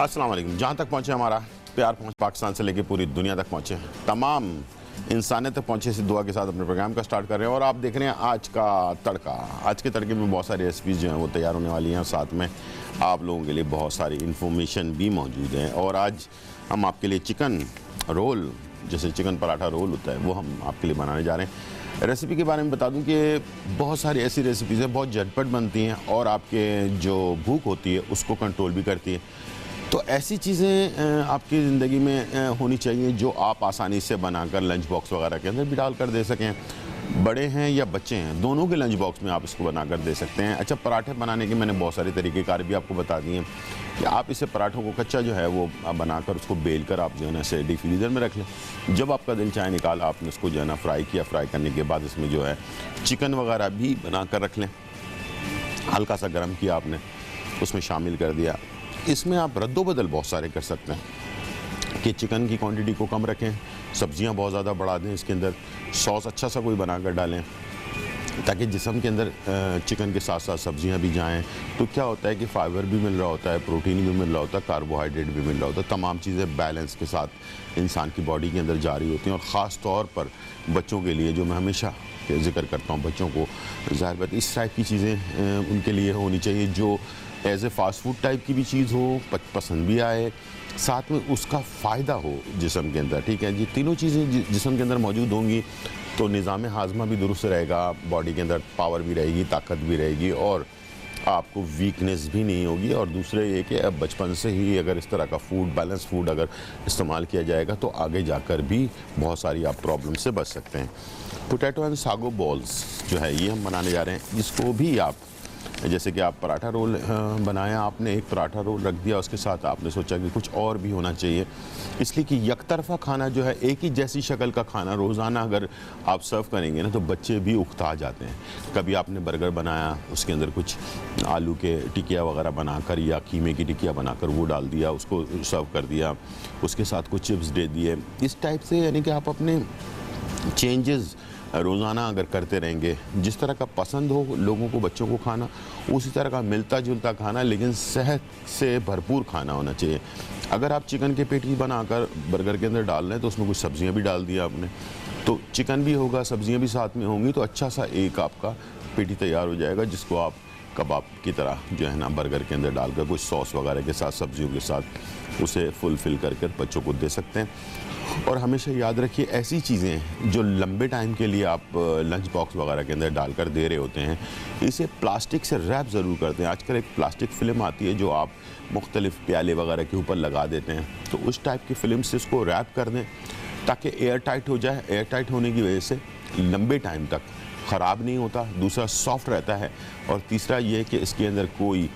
अस्सलाम वालेकुम। जहाँ तक पहुँचे हमारा प्यार पहुँच पाकिस्तान से लेकर पूरी दुनिया तक पहुँचे, तमाम इंसानियत तक पहुँचे, इसी दुआ के साथ अपने प्रोग्राम का स्टार्ट कर रहे हैं। और आप देख रहे हैं आज का तड़का। आज के तड़के में बहुत सारी रेसिपीज़ जो हैं वो तैयार होने वाली हैं, साथ में आप लोगों के लिए बहुत सारी इन्फॉर्मेशन भी मौजूद हैं। और आज हम आपके लिए चिकन रोल, जैसे चिकन पराठा रोल होता है, वो हम आपके लिए बनाने जा रहे हैं। रेसिपी के बारे में बता दूं कि बहुत सारी ऐसी रेसिपीज़ हैं बहुत झटपट बनती हैं और आपके जो भूख होती है उसको कंट्रोल भी करती है। तो ऐसी चीज़ें आपकी ज़िंदगी में होनी चाहिए जो आप आसानी से बनाकर लंच बॉक्स वगैरह के अंदर भी डाल कर दे सकें। बड़े हैं या बच्चे हैं, दोनों के लंच बॉक्स में आप इसको बनाकर दे सकते हैं। अच्छा, पराठे बनाने के मैंने बहुत सारे तरीक़ेकार भी आपको बता दिए हैं कि आप इसे पराठों को कच्चा जो है वो बनाकर उसको बेल कर आप जो है ना इसे डीप फ्रीज़र में रख लें। जब आपका दिल चाहे निकाल आपने उसको जो है ना फ्राई किया। फ्राई करने के बाद इसमें जो है चिकन वगैरह भी बना कर रख लें। हल्का सा गर्म किया आपने, उसमें शामिल कर दिया। इसमें आप रद्दोबदल बहुत सारे कर सकते हैं कि चिकन की क्वांटिटी को कम रखें, सब्जियां बहुत ज़्यादा बढ़ा दें, इसके अंदर सॉस अच्छा सा कोई बनाकर डालें ताकि जिस्म के अंदर चिकन के साथ साथ सब्जियां भी जाएं। तो क्या होता है कि फाइबर भी मिल रहा होता है, प्रोटीन भी मिल रहा होता है, कार्बोहाइड्रेट भी मिल रहा होता है। तमाम चीज़ें बैलेंस के साथ इंसान की बॉडी के अंदर जारी होती हैं। और ख़ास तौर पर बच्चों के लिए, जो मैं हमेशा जिक्र करता हूँ, बच्चों को ज़ाहिर बात इस टाइप की चीज़ें उनके लिए होनी चाहिए जो as a fast food type की भी चीज़ हो, पसंद भी आए, साथ में उसका फ़ायदा हो जिस्म के अंदर। ठीक है जी, तीनों चीज़ें जिस्म के अंदर मौजूद होंगी तो निज़ाम हाज़मा भी दुरुस्त रहेगा, बॉडी के अंदर पावर भी रहेगी, ताकत भी रहेगी और आपको वीकनेस भी नहीं होगी। और दूसरे ये कि अब बचपन से ही अगर इस तरह का फूड, बैलेंस फूड अगर इस्तेमाल किया जाएगा तो आगे जाकर भी बहुत सारी आप प्रॉब्लम से बच सकते हैं। पोटैटो एंड सागो बॉल्स जो है ये हम बनाने जा रहे हैं। इसको भी आप, जैसे कि आप पराठा रोल बनाया, आपने एक पराठा रोल रख दिया, उसके साथ आपने सोचा कि कुछ और भी होना चाहिए, इसलिए कि यकतरफ़ा खाना जो है, एक ही जैसी शक्ल का खाना रोज़ाना अगर आप सर्व करेंगे ना तो बच्चे भी उकता जाते हैं। कभी आपने बर्गर बनाया, उसके अंदर कुछ आलू के टिकिया वगैरह बनाकर या कीमे की टिकिया बनाकर वो डाल दिया, उसको सर्व कर दिया, उसके साथ कुछ चिप्स दे दिए। इस टाइप से यानी कि आप अपने चेंजेस रोज़ाना अगर करते रहेंगे, जिस तरह का पसंद हो लोगों को, बच्चों को खाना, उसी तरह का मिलता जुलता खाना, लेकिन सेहत से भरपूर खाना होना चाहिए। अगर आप चिकन के पेटीज बनाकर बर्गर के अंदर डाल रहे हैं तो उसमें कुछ सब्जियां भी डाल दिया आपने, तो चिकन भी होगा, सब्जियां भी साथ में होंगी, तो अच्छा सा एक आपका पेटी तैयार हो जाएगा, जिसको आप कबाब की तरह जो है ना बर्गर के अंदर डालकर कुछ सॉस वगैरह के साथ, सब्जियों के साथ उसे फुलफ़िल करके बच्चों को दे सकते हैं। और हमेशा याद रखिए, ऐसी चीज़ें जो लंबे टाइम के लिए आप लंच बॉक्स वगैरह के अंदर डालकर दे रहे होते हैं, इसे प्लास्टिक से रैप ज़रूर करते हैं। आजकल एक प्लास्टिक फ़िल्म आती है जो आप मुख्तलिफ़ प्याले वगैरह के ऊपर लगा देते हैं, तो उस टाइप की फ़िल्म से इसको रैप कर दें ताकि एयर टाइट हो जाए। एयर टाइट होने की वजह से लंबे टाइम तक ख़राब नहीं होता, दूसरा सॉफ्ट रहता है, और तीसरा ये कि इसके अंदर कोई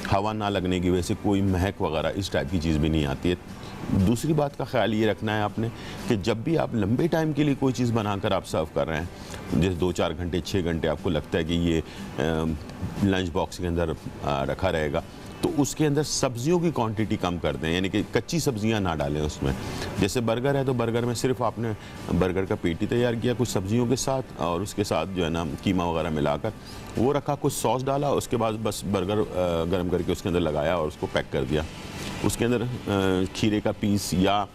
हवा ना लगने की वजह से कोई महक वगैरह इस टाइप की चीज़ भी नहीं आती है। दूसरी बात का ख्याल ये रखना है आपने कि जब भी आप लंबे टाइम के लिए कोई चीज़ बनाकर आप सर्व कर रहे हैं, जैसे 2-4 घंटे, 6 घंटे आपको लगता है कि ये लंच बॉक्स के अंदर रखा रहेगा, तो उसके अंदर सब्जियों की क्वांटिटी कम कर दें, यानी कि कच्ची सब्जियां ना डालें उसमें। जैसे बर्गर है तो बर्गर में सिर्फ आपने बर्गर का पेटी तैयार किया कुछ सब्जियों के साथ, और उसके साथ जो है ना कीमा वगैरह मिलाकर वो रखा, कुछ सॉस डाला, उसके बाद बस बर्गर गर्म करके उसके अंदर लगाया और उसको पैक कर दिया। उसके अंदर खीरे का पीस या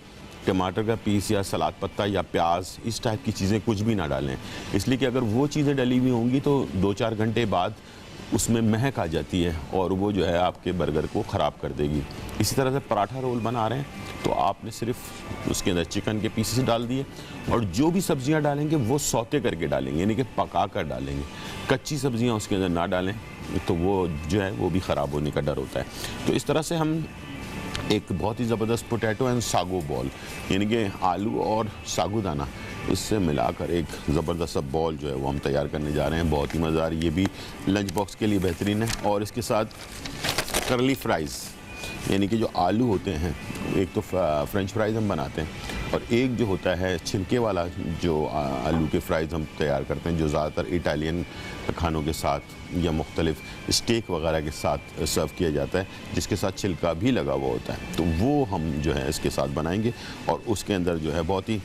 टमाटर का पीस या सलाद पत्ता या प्याज, इस टाइप की चीज़ें कुछ भी ना डालें, इसलिए कि अगर वो चीज़ें डली हुई होंगी तो 2-4 घंटे बाद उसमें महक आ जाती है और वो जो है आपके बर्गर को ख़राब कर देगी। इसी तरह से पराठा रोल बना रहे हैं तो आपने सिर्फ उसके अंदर चिकन के पीसेस डाल दिए, और जो भी सब्जियां डालेंगे वो सौते करके डालेंगे, यानी कि पका कर डालेंगे। कच्ची सब्जियां उसके अंदर ना डालें तो वो जो है वो भी ख़राब होने का डर होता है। तो इस तरह से हम एक बहुत ही ज़बरदस्त पोटैटो एंड सागो बॉल, यानी कि आलू और सागुदाना, इससे मिलाकर एक ज़बरदस्त सा बॉल जो है वो हम तैयार करने जा रहे हैं। बहुत ही मज़ेदार, ये भी लंच बॉक्स के लिए बेहतरीन है। और इसके साथ कर्ली फ्राइज़, यानी कि जो आलू होते हैं, एक तो फ्रेंच फ्राइज़ हम बनाते हैं और एक जो होता है छिलके वाला जो आलू के फ्राइज़ हम तैयार करते हैं, जो ज़्यादातर इटालियन खानों के साथ या मुख्तलिफ़ स्टेक वगैरह के साथ सर्व किया जाता है, जिसके साथ छिलका भी लगा हुआ होता है। तो वो हम जो है इसके साथ बनाएंगे और उसके अंदर जो है बहुत ही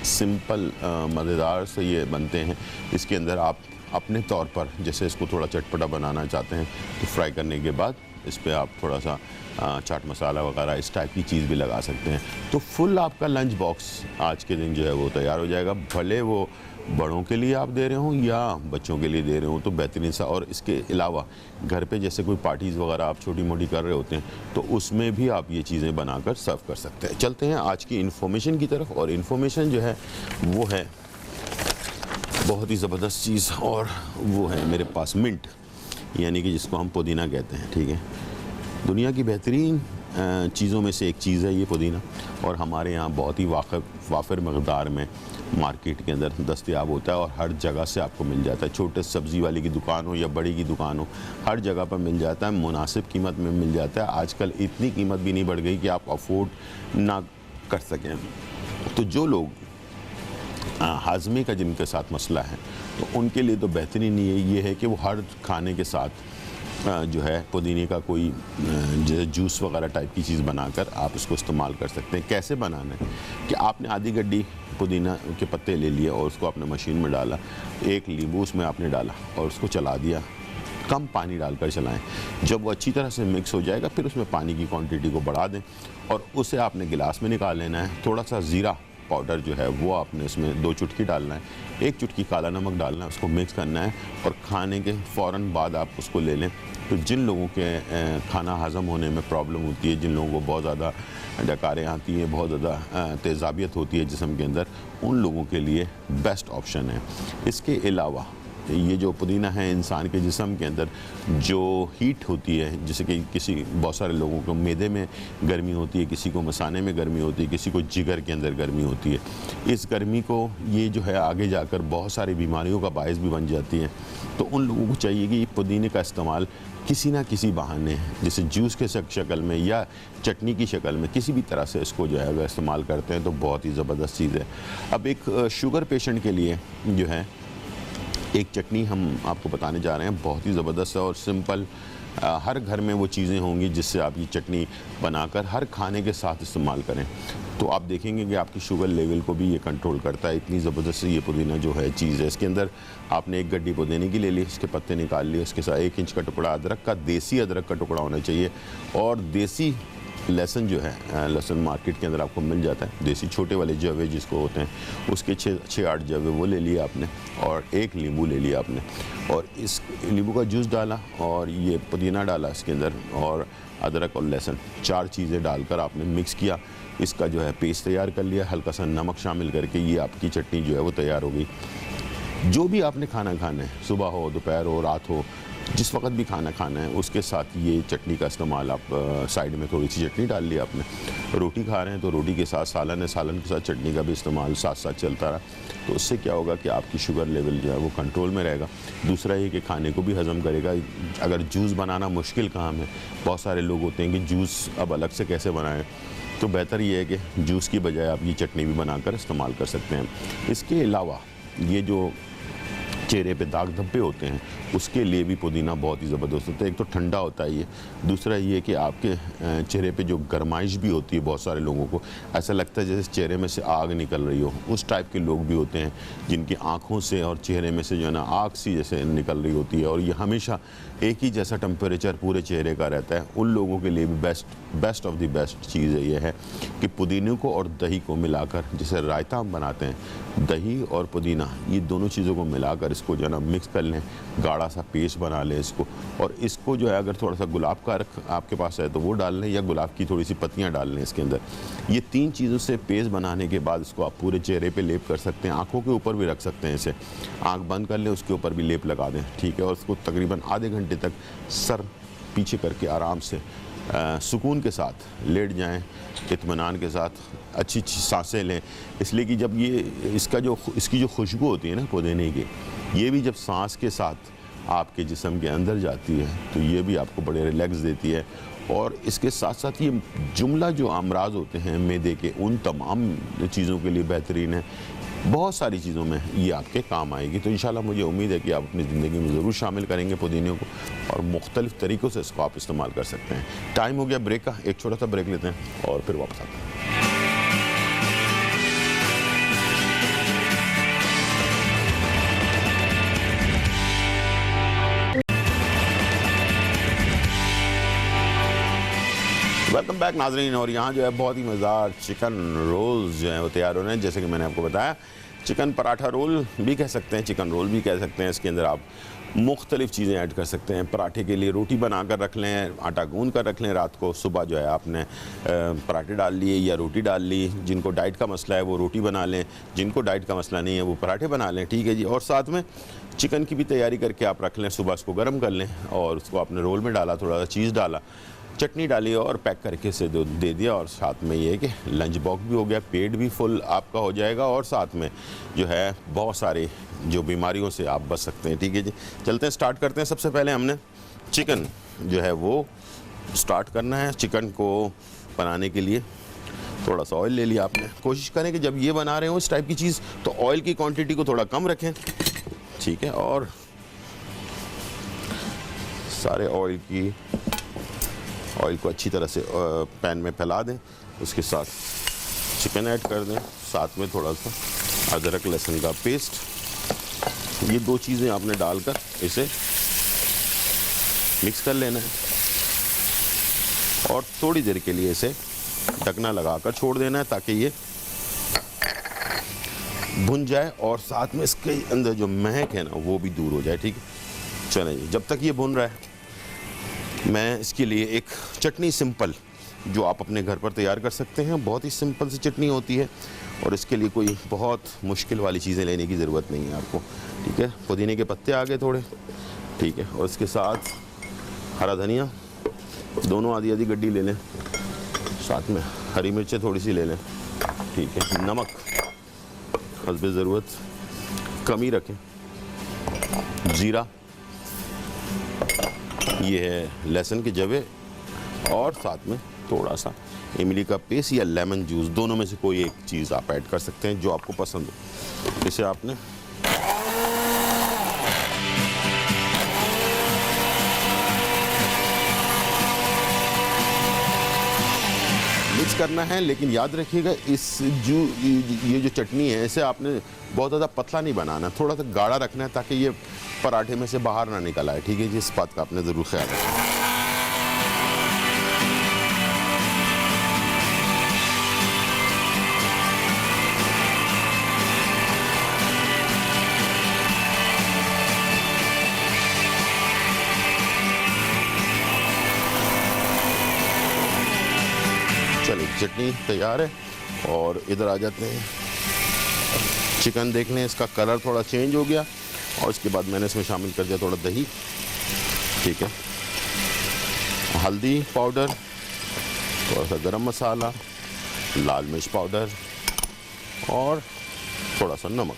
सिंपल मज़ेदार से ये बनते हैं। इसके अंदर आप अपने तौर पर जैसे इसको थोड़ा चटपटा बनाना चाहते हैं तो फ्राई करने के बाद इस पर आप थोड़ा सा चाट मसाला वगैरह इस टाइप की चीज़ भी लगा सकते हैं। तो फुल आपका लंच बॉक्स आज के दिन जो है वो तैयार हो जाएगा, भले वो बड़ों के लिए आप दे रहे हो या बच्चों के लिए दे रहे हो, तो बेहतरीन सा। और इसके अलावा घर पे जैसे कोई पार्टीज़ वगैरह आप छोटी मोटी कर रहे होते हैं तो उसमें भी आप ये चीज़ें बनाकर सर्व कर सकते हैं। चलते हैं आज की इन्फॉर्मेशन की तरफ, और इन्फॉर्मेशन जो है वो है बहुत ही ज़बरदस्त चीज़, और वो है मेरे पास मिंट, यानी कि जिसको हम पुदीना कहते हैं। ठीक है, दुनिया की बेहतरीन चीज़ों में से एक चीज़ है ये पुदीना, और हमारे यहाँ बहुत ही वाफिर मकदार में मार्केट के अंदर दस्तयाब होता है और हर जगह से आपको मिल जाता है। छोटे सब्ज़ी वाले की दुकान हो या बड़ी की दुकान हो, हर जगह पर मिल जाता है, मुनासिब कीमत में मिल जाता है। आजकल इतनी कीमत भी नहीं बढ़ गई कि आप अफोर्ड ना कर सकें। तो जो लोग हाजमे का जिनके साथ मसला है तो उनके लिए तो बेहतरीन ये है कि वो हर खाने के साथ जो है पुदीने का कोई जैसे जूस वगैरह टाइप की चीज़ बनाकर आप इसको इस्तेमाल कर सकते हैं। कैसे बनाना है कि आपने आधी गड्डी पुदीना के पत्ते ले लिए और उसको आपने मशीन में डाला, एक नींबू उसमें आपने डाला और उसको चला दिया, कम पानी डालकर चलाएं। जब वो अच्छी तरह से मिक्स हो जाएगा फिर उसमें पानी की क्वांटिटी को बढ़ा दें और उसे आपने गिलास में निकाल लेना है। थोड़ा सा ज़ीरा पाउडर जो है वो आपने इसमें 2 चुटकी डालना है, 1 चुटकी काला नमक डालना है, उसको मिक्स करना है और खाने के फ़ौरन बाद आप उसको ले लें। तो जिन लोगों के खाना हज़म होने में प्रॉब्लम होती है, जिन लोगों को बहुत ज़्यादा डकारें आती हैं, बहुत ज़्यादा तेज़ाबियत होती है जिस्म के अंदर, उन लोगों के लिए बेस्ट ऑप्शन है। इसके अलावा ये जो पुदीना है इंसान के जिस्म के अंदर जो हीट होती है, जैसे कि बहुत सारे लोगों को मैदे में गर्मी होती है, किसी को मसाने में गर्मी होती है, किसी को जिगर के अंदर गर्मी होती है, इस गर्मी को ये जो है आगे जाकर बहुत सारी बीमारियों का बायस भी बन जाती है। तो उन लोगों को चाहिए कि पुदीने का इस्तेमाल किसी ना किसी बहाने, जैसे जूस के शक्ल में या चटनी की शक्ल में, किसी भी तरह से इसको जो है अगर इस्तेमाल करते हैं तो बहुत ही ज़बरदस्त चीज़ है। अब एक शुगर पेशेंट के लिए जो है एक चटनी हम आपको बताने जा रहे हैं, बहुत ही ज़बरदस्त है और सिंपल। हर घर में वो चीज़ें होंगी जिससे आप ये चटनी बनाकर हर खाने के साथ इस्तेमाल करें तो आप देखेंगे कि आपकी शुगर लेवल को भी ये कंट्रोल करता है। इतनी ज़बरदस्त ये पुदीना जो है चीज़ है। इसके अंदर आपने एक गड्डी पुदीने की ले ली, इसके पत्ते निकाल लिए, उसके साथ 1 इंच का टुकड़ा अदरक का, देसी अदरक का टुकड़ा होना चाहिए, और देसी लहसुन जो है, लहसुन मार्केट के अंदर आपको मिल जाता है, देसी छोटे वाले जवे जिसको होते हैं, उसके 6-8 जवे वो ले लिए आपने, और 1 नींबू ले लिया आपने, और इस नींबू का जूस डाला और ये पुदीना डाला इसके अंदर, और अदरक और लहसुन 4 चीज़ें डालकर आपने मिक्स किया, इसका जो है पेस्ट तैयार कर लिया, हल्का सा नमक शामिल करके ये आपकी चटनी जो है वो तैयार हो गई। जो भी आपने खाना खाना है, सुबह हो, दोपहर हो, रात हो, जिस वक्त भी खाना खाना है उसके साथ ये चटनी का इस्तेमाल आप साइड में थोड़ी सी चटनी डाल ली आपने। रोटी खा रहे हैं तो रोटी के साथ सालन है, सालन के साथ चटनी का भी इस्तेमाल साथ साथ चलता रहा तो उससे क्या होगा कि आपकी शुगर लेवल जो है वो कंट्रोल में रहेगा। दूसरा ये कि खाने को भी हज़म करेगा। अगर जूस बनाना मुश्किल काम है, बहुत सारे लोग होते हैं कि जूस अब अलग से कैसे बनाएं, तो बेहतर ये है कि जूस की बजाय आप ये चटनी भी बनाकर इस्तेमाल कर सकते हैं। इसके अलावा ये जो चेहरे पे दाग धब्बे होते हैं उसके लिए भी पुदीना बहुत ही ज़बरदस्त होता है। एक तो ठंडा होता है ये, दूसरा ये कि आपके चेहरे पे जो गर्माइश भी होती है, बहुत सारे लोगों को ऐसा लगता है जैसे चेहरे में से आग निकल रही हो, उस टाइप के लोग भी होते हैं जिनकी आँखों से और चेहरे में से जो है ना आग सी जैसे निकल रही होती है और ये हमेशा एक ही जैसा टेम्परेचर पूरे चेहरे का रहता है। उन लोगों के लिए भी बेस्ट ऑफ द बेस्ट चीज़ ये है कि पुदीने को और दही को मिलाकर, जैसे रायता हम बनाते हैं, दही और पुदीना ये दोनों चीज़ों को मिलाकर इसको जो है ना मिक्स कर लें, गाढ़ा सा पेस्ट बना लें इसको, और इसको जो है अगर थोड़ा सा गुलाब का रख आपके पास है तो वो डाल लें या गुलाब की थोड़ी सी पत्तियां डाल लें इसके अंदर। ये 3 चीज़ों से पेस्ट बनाने के बाद इसको आप पूरे चेहरे पे लेप कर सकते हैं, आँखों के ऊपर भी रख सकते हैं, इसे आँख बंद कर लें उसके ऊपर भी लेप लगा दें, ठीक है। और उसको तकरीबन आधे घंटे तक सर पीछे करके आराम से सुकून के साथ लेट जाएं, इत्मीनान के साथ अच्छी सांसें लें, इसलिए कि जब ये इसकी जो खुशबू होती है ना पुदीने की, ये भी जब सांस के साथ आपके जिस्म के अंदर जाती है तो ये भी आपको बड़े रिलैक्स देती है। और इसके साथ साथ ये जुमला जो अमराज होते हैं मैदे के, उन तमाम चीज़ों के लिए बेहतरीन है। बहुत सारी चीज़ों में ये आपके काम आएगी। तो इंशाल्लाह मुझे उम्मीद है कि आप अपनी ज़िंदगी में ज़रूर शामिल करेंगे पुदीने को और मुख्तलिफ़ तरीक़ों से इसको आप इस्तेमाल कर सकते हैं। टाइम हो गया ब्रेक का, एक छोटा सा ब्रेक लेते हैं और फिर वापस आते हैं। वेलकम बैक नाजरीन। और यहाँ जो है बहुत ही मज़ेदार चिकन रोल्स जो हैं वो तैयार हो रहे हैं। जैसे कि मैंने आपको बताया, चिकन पराठा रोल भी कह सकते हैं, चिकन रोल भी कह सकते हैं। इसके अंदर आप मुख्तलिफ़ चीज़ें ऐड कर सकते हैं। पराठे के लिए रोटी बना कर रख लें, आटा गूंद कर रख लें रात को, सुबह जो है आपने पराठे डाल लिए या रोटी डाल ली। जिनको डाइट का मसला है वो रोटी बना लें, जिनको डाइट का मसला नहीं है वो पराठे बना लें, ठीक है जी। और साथ में चिकन की भी तैयारी करके आप रख लें, सुबह उसको गर्म कर लें और उसको आपने रोल में डाला, थोड़ा सा चीज़ डाला, चटनी डाली और पैक करके से दे दिया। और साथ में ये है कि लंच बॉक्स भी हो गया, पेट भी फुल आपका हो जाएगा और साथ में जो है बहुत सारे जो बीमारियों से आप बच सकते हैं, ठीक है जी। चलते हैं, स्टार्ट करते हैं। सबसे पहले हमने चिकन जो है वो स्टार्ट करना है। चिकन को बनाने के लिए थोड़ा सा ऑयल ले लिया आपने। कोशिश करें कि जब ये बना रहे हो इस टाइप की चीज़ तो ऑयल की क्वांटिटी को थोड़ा कम रखें, ठीक है। और सारे ऑयल को अच्छी तरह से पैन में फैला दें। उसके साथ चिकन ऐड कर दें, साथ में थोड़ा सा अदरक लहसुन का पेस्ट। ये दो चीज़ें आपने डालकर इसे मिक्स कर लेना है और थोड़ी देर के लिए इसे ढकना लगाकर छोड़ देना है ताकि ये भुन जाए और साथ में इसके अंदर जो महक है ना वो भी दूर हो जाए, ठीक है। चलें जी, जब तक ये भुन रहा है मैं इसके लिए एक चटनी सिंपल जो आप अपने घर पर तैयार कर सकते हैं, बहुत ही सिंपल सी चटनी होती है और इसके लिए कोई बहुत मुश्किल वाली चीज़ें लेने की ज़रूरत नहीं है आपको, ठीक है। पुदीने के पत्ते आ गए थोड़े, ठीक है। और इसके साथ हरा धनिया, दोनों आधी आधी गड्डी ले लें, साथ में हरी मिर्चें थोड़ी सी ले लें, ठीक है। नमक हस्बे ज़रूरत कम ही रखें, ज़ीरा, ये है लहसुन के जवे और साथ में थोड़ा सा इमली का पेस्ट या लेमन जूस, दोनों में से कोई एक चीज़ आप ऐड कर सकते हैं जो आपको पसंद हो। इसे आपने मिक्स करना है, लेकिन याद रखिएगा ये जो चटनी है इसे आपने बहुत ज़्यादा पतला नहीं बनाना, थोड़ा सा गाढ़ा रखना है ताकि ये पराठे में से बाहर ना निकल आए, ठीक है जी। इस बात का आपने ज़रूर ख्याल रखना। चलिए, चटनी तैयार है और इधर आ जाते हैं। चिकन देख लें, इसका कलर थोड़ा चेंज हो गया और इसके बाद मैंने इसमें शामिल कर दिया थोड़ा दही, ठीक है, हल्दी पाउडर, थोड़ा सा गरम मसाला, लाल मिर्च पाउडर और थोड़ा सा नमक,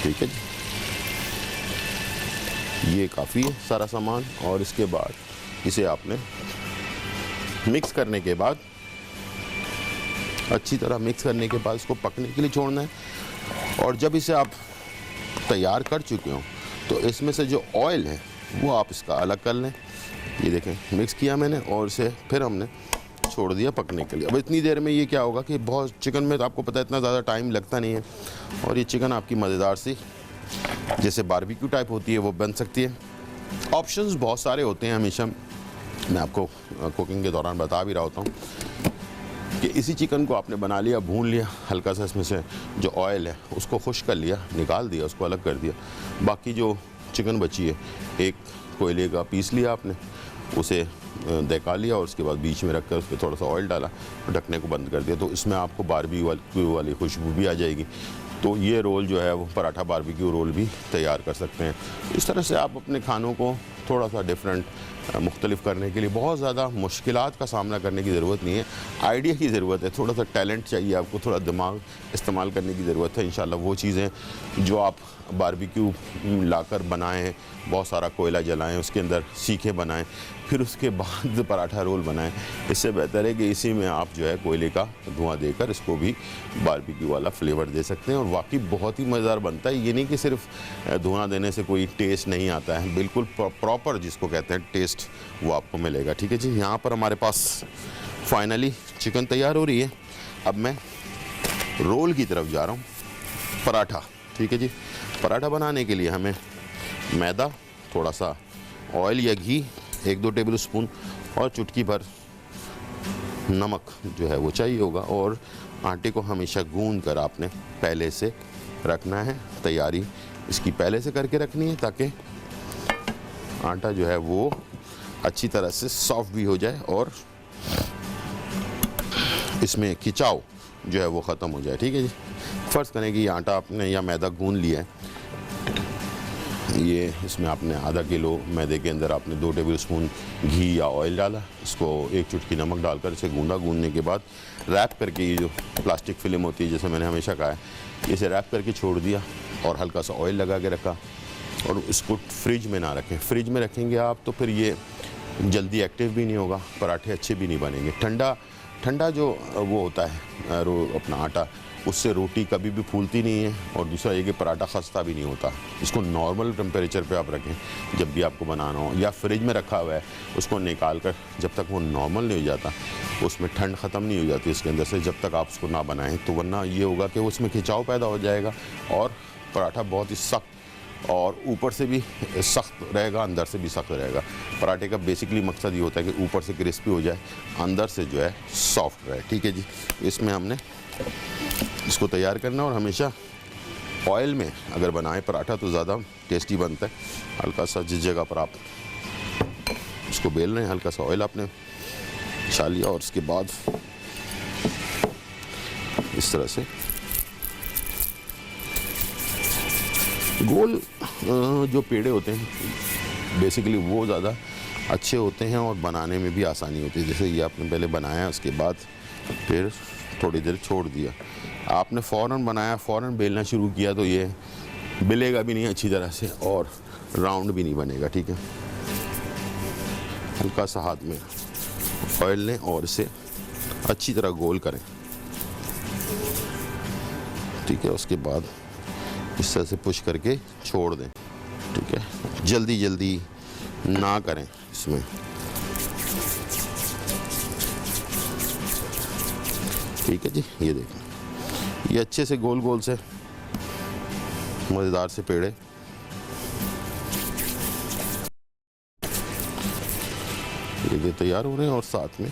ठीक है जी। ये काफ़ी है सारा सामान। और इसके बाद इसे आपने मिक्स करने के बाद, अच्छी तरह मिक्स करने के बाद इसको पकने के लिए छोड़ना है। और जब इसे आप तैयार कर चुके हो तो इसमें से जो ऑयल है वो आप इसका अलग कर लें। ये देखें, मिक्स किया मैंने और इसे फिर हमने छोड़ दिया पकने के लिए। अब इतनी देर में ये क्या होगा कि बहुत चिकन में तो आपको पता है इतना ज़्यादा टाइम लगता नहीं है और ये चिकन आपकी मज़ेदार सी जैसे बारबेक्यू टाइप होती है वो बन सकती है। ऑप्शंस बहुत सारे होते हैं, हमेशा मैं आपको कुकिंग के दौरान बता भी रहा होता हूँ कि इसी चिकन को आपने बना लिया, भून लिया, हल्का सा इसमें से जो ऑयल है उसको खुश कर लिया, निकाल दिया, उसको अलग कर दिया। बाकी जो चिकन बची है, एक कोयले का पीस लिया आपने, उसे दहका लिया और उसके बाद बीच में रख कर उस पर थोड़ा सा ऑयल डाला और ढकने को बंद कर दिया, तो इसमें आपको बारबेक्यू वाली खुशबू भी आ जाएगी। तो ये रोल जो है वो पराठा बारबेक्यू रोल भी तैयार कर सकते हैं। इस तरह से आप अपने खानों को थोड़ा सा डिफरेंट मुख्तलिफ करने के लिए बहुत ज़्यादा मुश्किलात का सामना करने की ज़रूरत नहीं है, आइडिया की ज़रूरत है, थोड़ा सा टैलेंट चाहिए आपको, थोड़ा दिमाग इस्तेमाल करने की ज़रूरत है। इंशाल्लाह वो चीज़ें जो आप बारबेक्यू लाकर बनाएं, बहुत सारा कोयला जलाएं, उसके अंदर सीखे बनाएं, फिर उसके बाद पराठा रोल बनाएं, इससे बेहतर है कि इसी में आप जो है कोयले का धुआं देकर इसको भी बारबेक्यू वाला फ्लेवर दे सकते हैं और वाकई बहुत ही मज़ेदार बनता है। ये नहीं कि सिर्फ धुआं देने से कोई टेस्ट नहीं आता है, बिल्कुल प्रॉपर जिसको कहते हैं टेस्ट वो आपको मिलेगा, ठीक है जी। यहाँ पर हमारे पास फाइनली चिकन तैयार हो रही है। अब मैं रोल की तरफ जा रहा हूँ, पराठा, ठीक है जी। पराठा बनाने के लिए हमें मैदा, थोड़ा सा ऑयल या घी, 1-2 टेबल स्पून और चुटकी भर नमक जो है वो चाहिए होगा। और आटे को हमेशा गूंद कर आपने पहले से रखना है, तैयारी इसकी पहले से करके रखनी है ताकि आटा जो है वो अच्छी तरह से सॉफ्ट भी हो जाए और इसमें खिंचाव जो है वो ख़त्म हो जाए। ठीक है जी। फ़र्ज़ करें कि ये आटा आपने या मैदा गूंद लिया है, ये इसमें आपने आधा किलो मैदे के अंदर आपने 2 टेबल स्पून घी या ऑयल डाला, इसको 1 चुटकी नमक डालकर इसे गूंदा। गूंदने के बाद रैप करके, ये जो प्लास्टिक फिल्म होती है जैसे मैंने हमेशा कहा है, इसे रैप करके छोड़ दिया और हल्का सा ऑयल लगा के रखा। और इसको फ्रिज में ना रखें, फ्रिज में रखेंगे आप तो फिर ये जल्दी एक्टिव भी नहीं होगा, पराठे अच्छे भी नहीं बनेंगे। ठंडा जो वो होता है अपना आटा, उससे रोटी कभी भी फूलती नहीं है और दूसरा ये कि पराठा खस्ता भी नहीं होता। इसको नॉर्मल टेम्परेचर पे आप रखें जब भी आपको बनाना हो, या फ्रिज में रखा हुआ है उसको निकाल कर जब तक वो नॉर्मल नहीं हो जाता, उसमें ठंड ख़त्म नहीं हो जाती इसके अंदर से, जब तक आप उसको ना बनाएं। तो वरना ये होगा कि उसमें खिंचाव पैदा हो जाएगा और पराठा बहुत ही सख्त और ऊपर से भी सख्त रहेगा, अंदर से भी सख्त रहेगा। पराठे का बेसिकली मकसद ये होता है कि ऊपर से क्रिस्पी हो जाए, अंदर से जो है सॉफ्ट रहे। ठीक है जी। इसमें हमने इसको तैयार करना और हमेशा ऑयल में अगर बनाएं पराठा तो ज़्यादा टेस्टी बनता है। हल्का सा जिस जगह पर आप इसको बेल रहे हैं हल्का सा ऑयल आपने बिछा लिया और उसके बाद इस तरह से गोल जो पेड़े होते हैं बेसिकली वो ज़्यादा अच्छे होते हैं और बनाने में भी आसानी होती है। जैसे ये आपने पहले बनाया, उसके बाद फिर थोड़ी देर छोड़ दिया, आपने फ़ौरन बनाया, फ़ौरन बेलना शुरू किया तो ये बेलेगा भी नहीं अच्छी तरह से और राउंड भी नहीं बनेगा। ठीक है। हल्का सा हाथ में ऑयल लें और इसे अच्छी तरह गोल करें। ठीक है। उसके बाद इस तरह से पुश करके छोड़ दें। ठीक है। जल्दी ना करें इसमें। ठीक है जी। ये देखें, ये अच्छे से गोल से मज़ेदार से पेड़े ये तैयार हो रहे हैं। और साथ में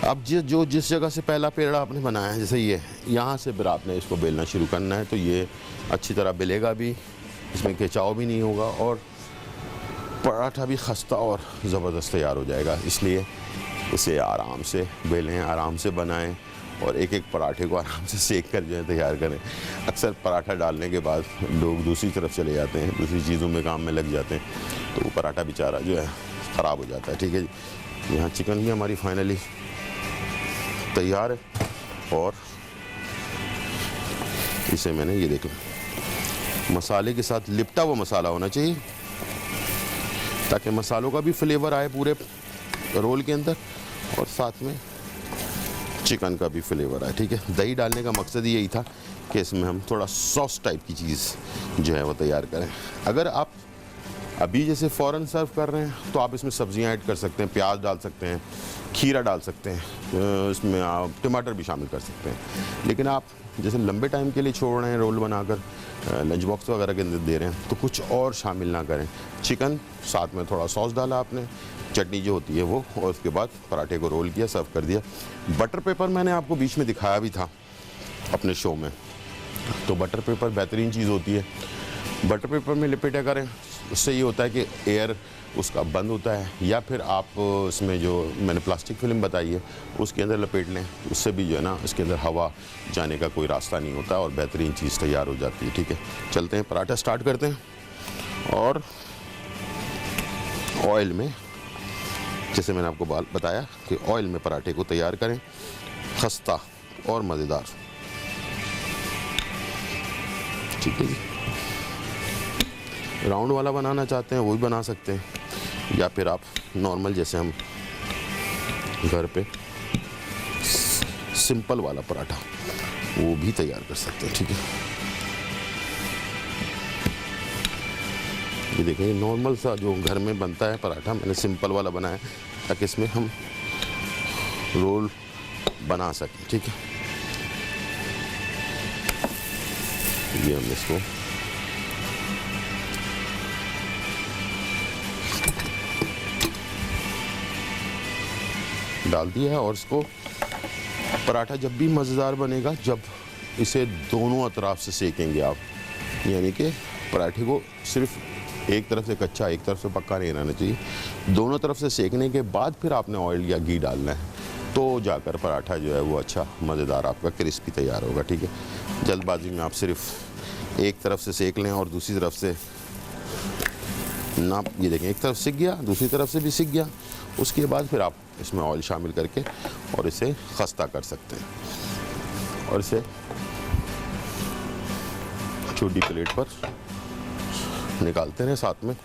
अब जिस जगह से पहला पेड़ा आपने बनाया है, जैसे ये यहाँ से फिर आपने इसको बेलना शुरू करना है तो ये अच्छी तरह बेलेगा भी, इसमें खिंचाव भी नहीं होगा और पराठा भी खस्ता और ज़बरदस्त तैयार हो जाएगा। इसलिए इसे आराम से बेलें, आराम से बनाएं और एक पराठे को आराम से सेक कर जो है तैयार करें। अक्सर पराठा डालने के बाद लोग दूसरी तरफ चले जाते हैं, दूसरी चीज़ों में काम में लग जाते हैं तो वो पराठा बेचारा जो है ख़राब हो जाता है। ठीक है जी। यहाँ चिकन भी हमारी फाइनली तैयार है और इसे मैंने ये देख मसाले के साथ लिपटा हुआ मसाला होना चाहिए ताकि मसालों का भी फ्लेवर आए पूरे रोल के अंदर और साथ में चिकन का भी फ्लेवर आए। ठीक है। दही डालने का मकसद यही था कि इसमें हम थोड़ा सॉस टाइप की चीज़ जो है वो तैयार करें। अगर आप अभी जैसे फ़ौरन सर्व कर रहे हैं तो आप इसमें सब्जियां ऐड कर सकते हैं, प्याज डाल सकते हैं, खीरा डाल सकते हैं, इसमें आप टमाटर भी शामिल कर सकते हैं। लेकिन आप जैसे लंबे टाइम के लिए छोड़ रहे हैं, रोल बनाकर लंच बॉक्स वगैरह के अंदर दे रहे हैं तो कुछ और शामिल ना करें। चिकन साथ में थोड़ा सॉस डाला आपने, चटनी जो होती है वो, और उसके बाद पराठे को रोल किया, सर्व कर दिया। बटर पेपर मैंने आपको बीच में दिखाया भी था अपने शो में, तो बटर पेपर बेहतरीन चीज़ होती है। बटर पेपर में लपेटा करें, उससे ये होता है कि एयर उसका बंद होता है, या फिर आप इसमें जो मैंने प्लास्टिक फिल्म बताई है उसके अंदर लपेट लें, उससे भी जो है ना इसके अंदर हवा जाने का कोई रास्ता नहीं होता और बेहतरीन चीज़ तैयार हो जाती है। ठीक है। चलते हैं पराठा स्टार्ट करते हैं और ऑयल में, जैसे मैंने आपको बताया कि ऑयल में पराठे को तैयार करें, खस्ता और मज़ेदार। ठीक है जी। राउंड वाला बनाना चाहते हैं वो भी बना सकते हैं, या फिर आप नॉर्मल जैसे हम घर पे सिंपल वाला पराठा वो भी तैयार कर सकते हैं। ठीक है। ये देखिए नॉर्मल सा जो घर में बनता है पराठा मैंने सिंपल वाला बनाया ताकि इसमें हम रोल बना सकें। ठीक है। ये हम इसको डाल दिया है। और इसको पराठा जब भी मज़ेदार बनेगा जब इसे दोनों अतराफ से सेकेंगे आप, यानी कि पराठे को सिर्फ एक तरफ से कच्चा एक तरफ से पक्का नहीं रहना चाहिए, दोनों तरफ से सेकने के बाद फिर आपने ऑयल या घी डालना है, तो जाकर पराठा जो है वो अच्छा मज़ेदार आपका क्रिस्पी तैयार होगा। ठीक है, जल्दबाजी में आप सिर्फ एक तरफ से सेक लें और दूसरी तरफ से ना, ये देखें एक तरफ सिक गया दूसरी तरफ से भी सिक गया, उसके बाद फिर आप इसमें ऑयल शामिल करके और इसे खस्ता कर सकते हैं और इसे छोटी प्लेट पर निकालते हैं साथ में।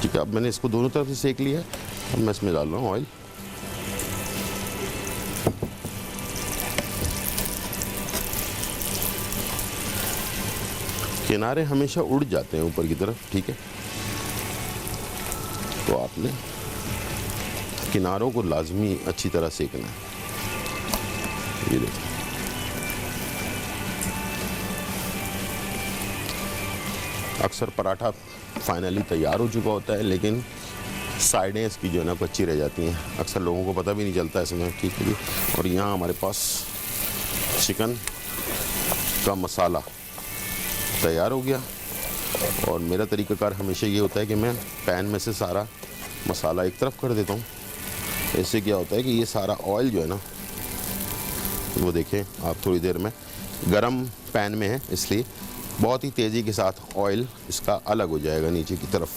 ठीक है, अब मैंने इसको दोनों तरफ से सेक लिया है, अब मैं इसमें डाल रहा हूँ ऑयल। किनारे हमेशा उड़ जाते हैं ऊपर की तरफ। ठीक है, तो आपने किनारों को लाजमी अच्छी तरह सेकना है। ये देखिए, अक्सर पराठा फाइनली तैयार हो चुका होता है लेकिन साइडें इसकी जो है ना कच्ची रह जाती हैं, अक्सर लोगों को पता भी नहीं चलता इसमें। ठीक है जी, और यहाँ हमारे पास चिकन का मसाला तैयार हो गया। और मेरा तरीक़ाकार हमेशा ये होता है कि मैं पैन में से सारा मसाला एक तरफ कर देता हूँ। इससे क्या होता है कि ये सारा ऑयल जो है ना, वो देखें आप थोड़ी देर में गरम पैन में है इसलिए बहुत ही तेज़ी के साथ ऑयल इसका अलग हो जाएगा नीचे की तरफ।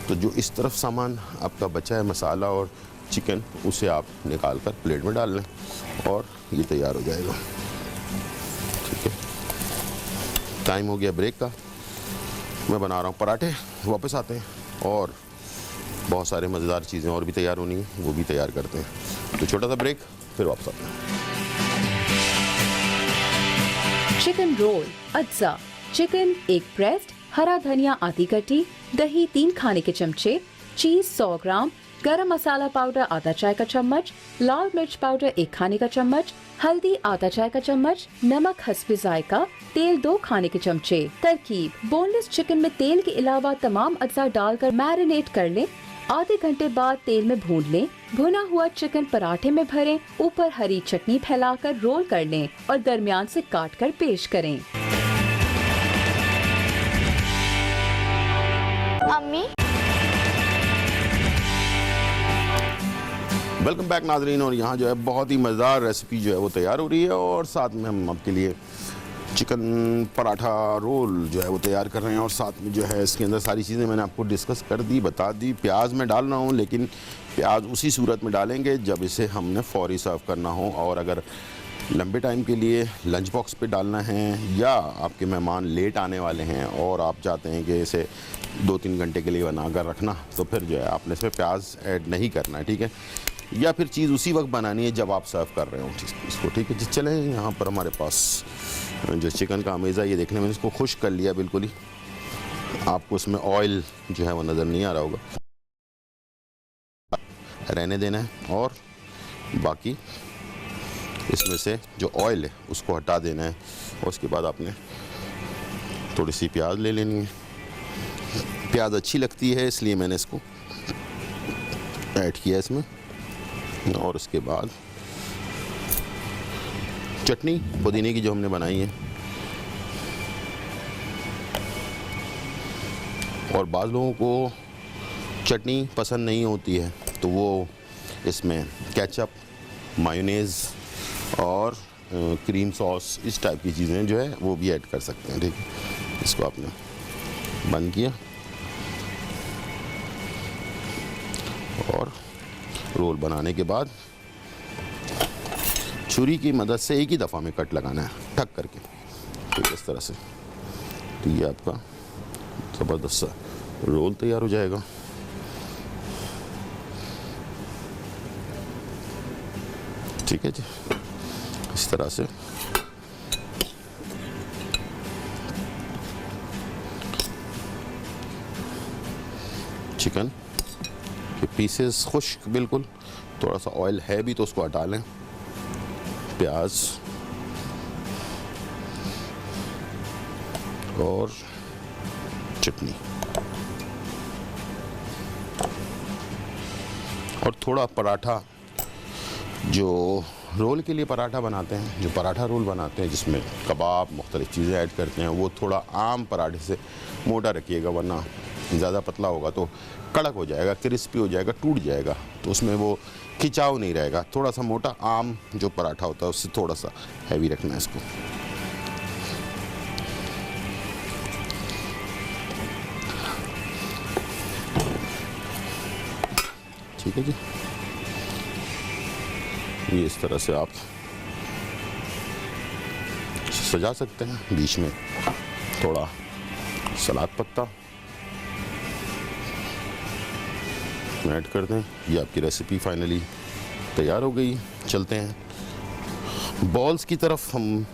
तो जो इस तरफ सामान आपका बचा है मसाला और चिकन, उसे आप निकाल कर प्लेट में डाल लें और ये तैयार हो जाएगा। ठीक है, टाइम हो गया ब्रेक का, मैं बना रहा हूँ पराठे। वापस आते हैं और बहुत सारे मज़ेदार चीज़ें और भी तैयार होनी है, वो भी तैयार करते हैं। तो छोटा सा ब्रेक, फिर वापस आते हैं। चिकन रोल अज्जा, चिकन एक ब्रेस्ट, हरा धनिया आधी कटी, दही 3 खाने के चमचे, चीज 100 ग्राम, गरम मसाला पाउडर आधा चाय का चम्मच, लाल मिर्च पाउडर 1 खाने का चम्मच, हल्दी आधा चाय का चम्मच, नमक हस्बे जायका, तेल 2 खाने के चमचे। तरकीब: बोनलेस चिकन में तेल के अलावा तमाम अज्जा डालकर मैरिनेट कर लें। आधे घंटे बाद तेल में भून लें। भुना हुआ चिकन पराठे में भरें, ऊपर हरी चटनी फैलाकर रोल कर लें और दरमियान से काट कर पेश करें। अम्मी, वेलकम बैक नाजरीन। और यहाँ जो है बहुत ही मज़ेदार रेसिपी जो है वो तैयार हो रही है और साथ में हम आपके लिए चिकन पराठा रोल जो है वो तैयार कर रहे हैं। और साथ में जो है इसके अंदर सारी चीज़ें मैंने आपको डिस्कस कर दी, बता दी। प्याज मैं डाल रहा हूँ लेकिन प्याज उसी सूरत में डालेंगे जब इसे हमने फौरी सर्व करना हो। और अगर लंबे टाइम के लिए लंच बॉक्स पे डालना है या आपके मेहमान लेट आने वाले हैं और आप चाहते हैं कि इसे 2-3 घंटे के लिए बना कर रखना, तो फिर जो है आपने इसमें प्याज ऐड नहीं करना है। ठीक है, या फिर चीज़ उसी वक्त बनानी है जब आप सर्व कर रहे हो इसको। ठीक है, चलें यहाँ पर हमारे पास जो चिकन का अमेज़ा, ये देखने में इसको खुश कर लिया बिल्कुल ही, आपको इसमें ऑयल जो है वो नज़र नहीं आ रहा होगा, रहने देना है। और बाकी इसमें से जो ऑयल है उसको हटा देना है। और उसके बाद आपने थोड़ी सी प्याज ले लेनी है। प्याज अच्छी लगती है इसलिए मैंने इसको ऐड किया इसमें। और उसके बाद चटनी पुदीने की जो हमने बनाई है, और बाज़ लोगों को चटनी पसंद नहीं होती है तो वो इसमें केचप, मायोनेज़ और क्रीम सॉस, इस टाइप की चीज़ें जो है वो भी ऐड कर सकते हैं। ठीक है, इसको आपने बंद किया और रोल बनाने के बाद छुरी की मदद से एक ही दफ़ा में कट लगाना है, ठक करके। ठीक, इस तरह से। तो ये आपका ज़बरदस्त सा रोल तैयार हो जाएगा। ठीक है जी, इस तरह से चिकन के पीसेस खुश्क, बिल्कुल थोड़ा सा ऑयल है भी तो उसको हटा लें। प्याज और चटनी, और थोड़ा पराठा, जो रोल के लिए पराठा बनाते हैं, जो पराठा रोल बनाते हैं जिसमें कबाब मुख्तलिफ़ चीज़ें ऐड करते हैं, वो थोड़ा आम पराठे से मोटा रखिएगा, वरना ज़्यादा पतला होगा तो कड़क हो जाएगा, क्रिस्पी हो जाएगा, टूट जाएगा, तो उसमें वो खिंचाव नहीं रहेगा। थोड़ा सा मोटा आम जो पराठा होता है उससे थोड़ा सा हैवी रखना है इसको। ठीक है जी, ये इस तरह से आप सजा सकते हैं। बीच में थोड़ा सलाद पत्ता ऐड कर दें। ये आपकी रेसिपी फाइनली तैयार हो गई। चलते हैं बॉल्स की तरफ। हम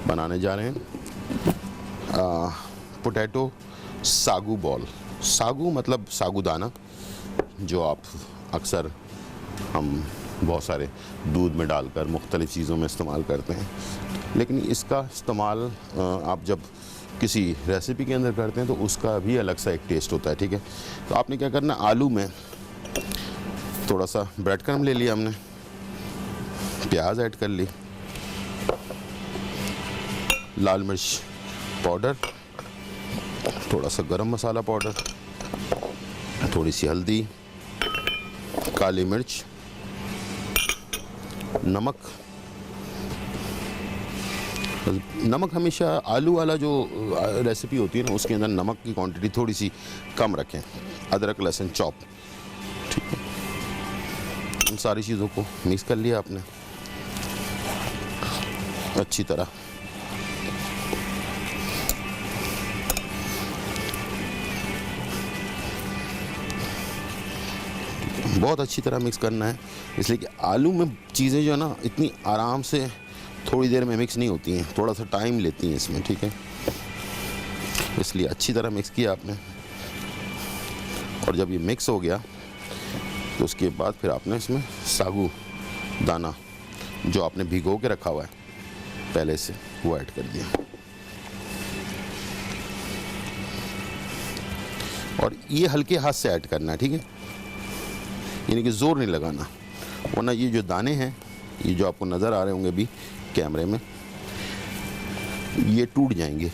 बनाने जा रहे हैं पोटैटो सागू बॉल। सागू मतलब सागूदाना, जो आप अक्सर हम बहुत सारे दूध में डालकर मुख्तलिफ़ चीज़ों में इस्तेमाल करते हैं, लेकिन इसका इस्तेमाल आप जब किसी रेसिपी के अंदर करते हैं तो उसका भी अलग सा एक टेस्ट होता है। ठीक है, तो आपने क्या करना, आलू में थोड़ा सा ब्रेड क्रम्ब ले लिया हमने, प्याज ऐड कर ली, लाल मिर्च पाउडर, थोड़ा सा गरम मसाला पाउडर, थोड़ी सी हल्दी, काली मिर्च, नमक। नमक हमेशा आलू वाला जो रेसिपी होती है ना, उसके अंदर नमक की क्वांटिटी थोड़ी सी कम रखें। अदरक लहसुन चॉप। ठीक है, इन सारी चीज़ों को मिक्स कर लिया आपने अच्छी तरह। बहुत अच्छी तरह मिक्स करना है, इसलिए कि आलू में चीज़ें जो है ना इतनी आराम से थोड़ी देर में मिक्स नहीं होती हैं, थोड़ा सा टाइम लेती हैं इसमें। ठीक है, इसलिए अच्छी तरह मिक्स किया आपने। और जब ये मिक्स हो गया तो उसके बाद फिर आपने इसमें सागू दाना जो आपने भिगो के रखा हुआ है पहले से, वो ऐड कर दिया। और ये हल्के हाथ से ऐड करना है। ठीक है, यानी कि ज़ोर नहीं लगाना, वरना ये जो दाने हैं, ये जो आपको नज़र आ रहे होंगे अभी कैमरे में, ये टूट जाएंगे।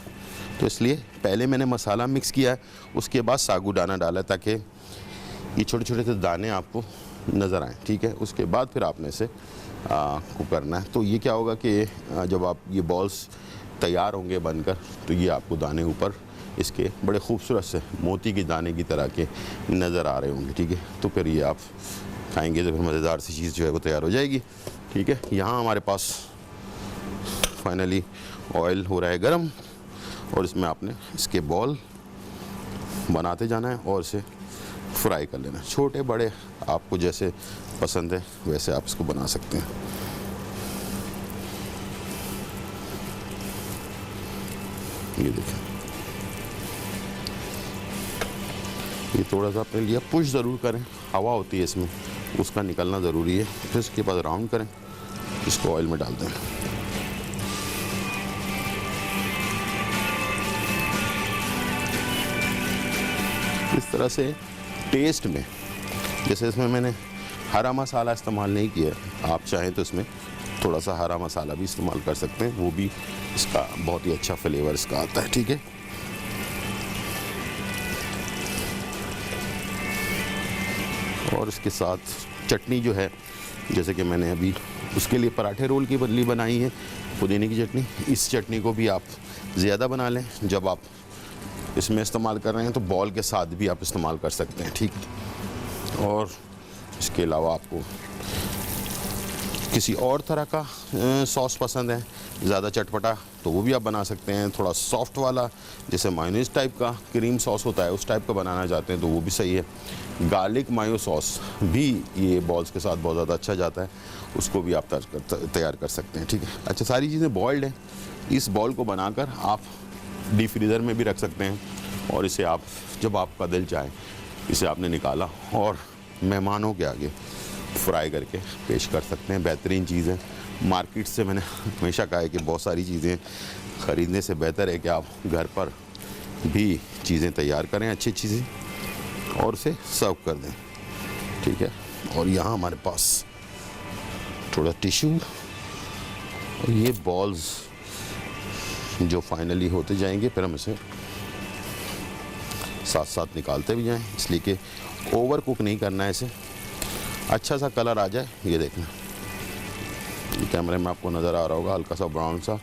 तो इसलिए पहले मैंने मसाला मिक्स किया है, उसके बाद सागूदाना डाला, ताकि ये छोटे छोटे से दाने आपको नज़र आएँ। ठीक है, उसके बाद फिर आपने इसे को करना है। तो ये क्या होगा कि जब आप ये बॉल्स तैयार होंगे बनकर, तो ये आपको दाने ऊपर इसके बड़े खूबसूरत से मोती के दाने की तरह के नज़र आ रहे होंगे। ठीक है, तो फिर ये आप खाएंगे तो फिर मज़ेदार सी चीज़ जो है वो तैयार हो जाएगी। ठीक है, यहाँ हमारे पास फाइनली ऑयल हो रहा है गरम, और इसमें आपने इसके बॉल बनाते जाना है और इसे फ्राई कर लेना है। छोटे बड़े आपको जैसे पसंद है वैसे आप इसको बना सकते हैं। ये देखें, ये थोड़ा सा आपने लिया, पुश ज़रूर करें, हवा होती है इसमें, उसका निकलना ज़रूरी है। फिर उसके बाद राउंड करें, इसको ऑयल में डाल दें। इस तरह से टेस्ट में, जैसे इसमें मैंने हरा मसाला इस्तेमाल नहीं किया, आप चाहें तो इसमें थोड़ा सा हरा मसाला भी इस्तेमाल कर सकते हैं, वो भी इसका बहुत ही अच्छा फ्लेवर इसका आता है। ठीक है, और इसके साथ चटनी जो है, जैसे कि मैंने अभी उसके लिए पराठे रोल की बदली बनाई है, पुदीने की चटनी। इस चटनी को भी आप ज़्यादा बना लें, जब आप इसमें इस्तेमाल कर रहे हैं तो बॉल के साथ भी आप इस्तेमाल कर सकते हैं। ठीक, और इसके अलावा आपको किसी और तरह का सॉस पसंद है, ज़्यादा चटपटा, तो वो भी आप बना सकते हैं। थोड़ा सॉफ्ट वाला, जैसे मायोनीज टाइप का क्रीम सॉस होता है, उस टाइप का बनाना चाहते हैं तो वो भी सही है। गार्लिक मायो सॉस भी ये बॉल्स के साथ बहुत ज़्यादा अच्छा जाता है, उसको भी आप तैयार कर सकते हैं। ठीक है, अच्छा, सारी चीज़ें बॉइल्ड हैं। इस बॉल को बनाकर आप डीप फ्रीज़र में भी रख सकते हैं, और इसे आप जब आपका दिल चाहे इसे आपने निकाला और मेहमानों के आगे फ्राई करके पेश कर सकते हैं। बेहतरीन चीज़ है। मार्केट से मैंने हमेशा कहा है कि बहुत सारी चीज़ें ख़रीदने से बेहतर है कि आप घर पर भी चीज़ें तैयार करें अच्छी चीज़ें और उसे सर्व कर दें। ठीक है, और यहाँ हमारे पास थोड़ा टिश्यू और ये बॉल्स जो फाइनली होते जाएंगे, फिर हम इसे साथ साथ निकालते भी जाएं, इसलिए कि ओवर कुक नहीं करना है इसे, अच्छा सा कलर आ जाए। ये देखना, ये कैमरे में आपको नज़र आ रहा होगा, हल्का सा ब्राउन सा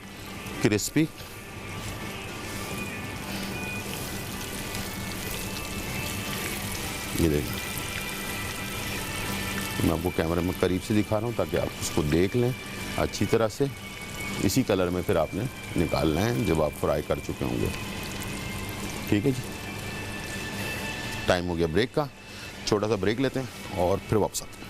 क्रिस्पी। ये देखना, मैं आपको कैमरे में करीब से दिखा रहा हूँ ताकि आप उसको देख लें अच्छी तरह से। इसी कलर में फिर आपने निकालना है जब आप फ्राई कर चुके होंगे। ठीक है जी, टाइम हो गया ब्रेक का, छोटा सा ब्रेक लेते हैं और फिर वापस आते हैं।